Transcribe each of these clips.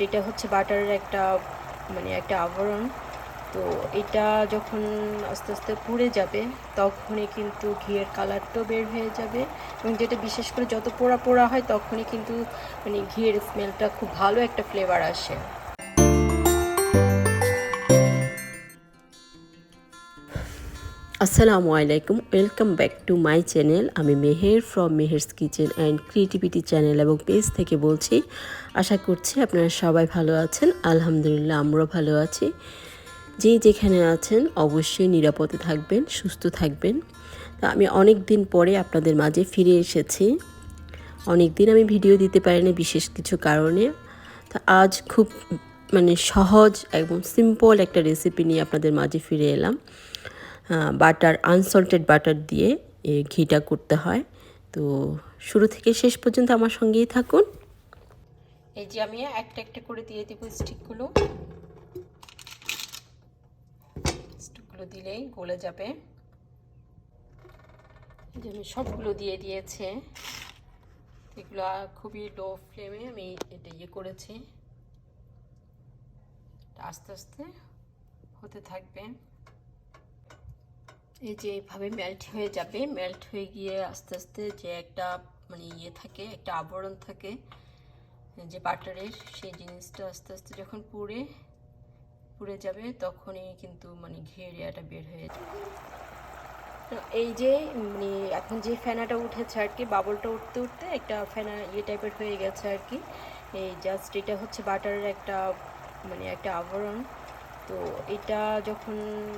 এটা হচ্ছে বাটারের একটা একটা আবরণ। তো এটা যখন আস্তে আস্তে পুড়ে যাবে তখনই কিন্তু ঘিয়ের কালারটাও বের হয়ে যাবে, এবং যেটা বিশেষ করে যত পোড়া পোড়া হয় তখনই কিন্তু ঘিয়ের স্মেলটা খুব ভালো একটা ফ্লেভার আসে। আসসালামু আলাইকুম, welcome back to my channel. আমি Meher from Meher's kitchen and creativity channel এবং পেজ থেকে বলছি। আশা করছি আপনারা সবাই ভালো আছেন। আলহামদুলিল্লাহ, আমরাও ভালো আছি। যে যেখানে আছেন অবশ্যই নিরাপদে থাকবেন, সুস্থ থাকবেন। তা আমি অনেক দিন পরে আপনাদের মাঝে ফিরে এসেছি। অনেক দিন আমি ভিডিও দিতে পারিনি বিশেষ কিছু কারণে। তা আজ খুব সহজ এবং সিম্পল একটা রেসিপি নিয়ে আপনাদের মাঝে ফিরে এলাম। বাটার, আনসল্টেড বাটার দিয়ে এই ঘিটা করতে হয়। তো শুরু থেকে শেষ পর্যন্ত আমার সঙ্গেই থাকুন। এই যে আমি একটা একটা করে দিয়ে দিব স্টিকগুলো দিলেই গলে যাবে। এই যে আমি সবগুলো দিয়ে দিয়েছে। এগুলো খুবই লো ফ্লেমে আমি এটা করেছি। আস্তে আস্তে হতে থাকবে। এই যে এইভাবে মেল্ট হয়ে যাবে। মেল্ট হয়ে গিয়ে আস্তে আস্তে যে একটা থাকে, একটা আবরণ থাকে যে বাটারের, সেই জিনিসটা আস্তে আস্তে যখন পুড়ে যাবে তখনই কিন্তু ঘিয়ের ইয়াটা বের হয়ে যাবে। তো এই যে এখন যে ফেনাটা উঠেছে আর কি, বাবলটা উঠতে উঠতে একটা ফেনা টাইপের হয়ে গেছে আর কি। এই জাস্ট এটা হচ্ছে বাটারের একটা একটা আবরণ। তো এটা যখন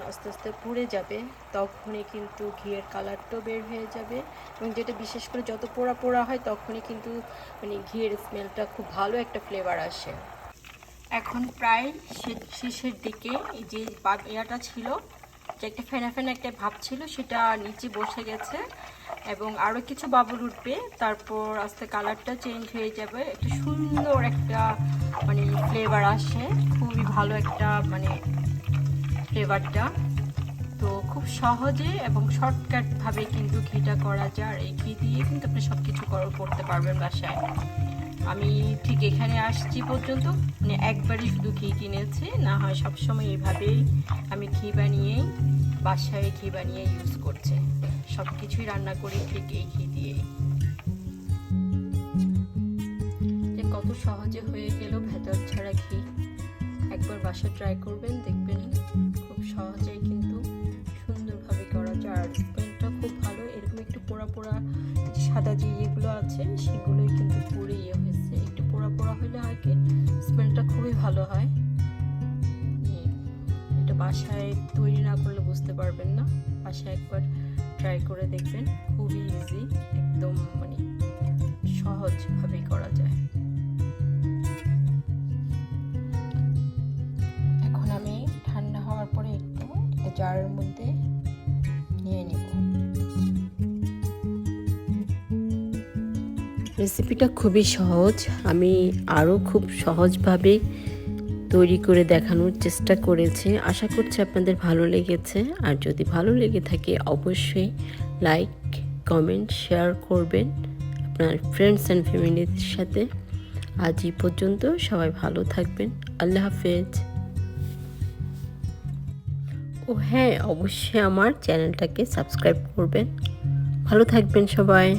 আস্তে আস্তে পুড়ে যাবে তখনই কিন্তু ঘিয়ের কালারটাও বের হয়ে যাবে, এবং যেটা বিশেষ করে যত পোড়া পোড়া হয় তখনই কিন্তু ঘিয়ের স্মেলটা খুব ভালো একটা ফ্লেভার আসে। এখন প্রায় শেষের দিকে এই যে ইয়াটা ছিল, যে একটা ফেনা ফেনা একটা ভাব ছিল, সেটা নিচে বসে গেছে এবং আরও কিছু বাবল উঠবে। তারপর আস্তে কালারটা চেঞ্জ হয়ে যাবে, একটা সুন্দর একটা ফ্লেভার আসে, খুবই ভালো একটা ফ্লেভারটা। তো খুব সহজে এবং শর্টকাটভাবে কিন্তু ঘিটা করা যায়, আর এই ঘি দিয়ে কিন্তু আপনি সব কিছু করতে পারবেন বাসায়। আমি ঠিক এখানে আসছি পর্যন্ত একবারই শুধু ঘি কিনেছি, না হয় সবসময় এইভাবেই আমি বাসায় ঘি বানিয়ে ইউজ করছি। সব কিছুই রান্না করি ঠিক এই ঘি দিয়েই। কত সহজে হয়ে গেল ভেতর ছাড়া ঘি। একবার বাসায় ট্রাই করবেন, দেখবেন খুব সহজেই কিন্তু সুন্দরভাবে করা যায়, আর স্মেলটা খুব ভালো। এরকম একটু পোড়া পোড়া সাদা যে ইয়েগুলো আছে সেগুলোই কিন্তু পুড়ে হয়েছে। একটু পোড়া পোড়া হলে হয় কি, স্মেলটা খুবই ভালো হয়। এটা বাসায় তৈরি না করলে বুঝতে পারবেন না। বাসায় একবার ট্রাই করে দেখবেন, খুবই ইজি, একদম সহজভাবেই করা যায়। এখন আমি ঠান্ডা হওয়ার পরে একটু জারের মধ্যে নিয়ে নিব। রেসিপিটা খুবই সহজ। আমি আরও খুব সহজভাবে তৈরি করে দেখানোর চেষ্টা করেছি। আশা করছি আপনাদের ভালো লেগেছে। আর যদি ভালো লেগে থাকে অবশ্যই লাইক, কমেন্ট, শেয়ার করবেন আপনার ফ্রেন্ডস অ্যান্ড ফ্যামিলির সাথে। আজ এই পর্যন্ত, সবাই ভালো থাকবেন। আল্লাহ হাফেজ। ও হ্যাঁ, অবশ্যই আমার চ্যানেলটাকে সাবস্ক্রাইব করবেন। ভালো থাকবেন সবাই।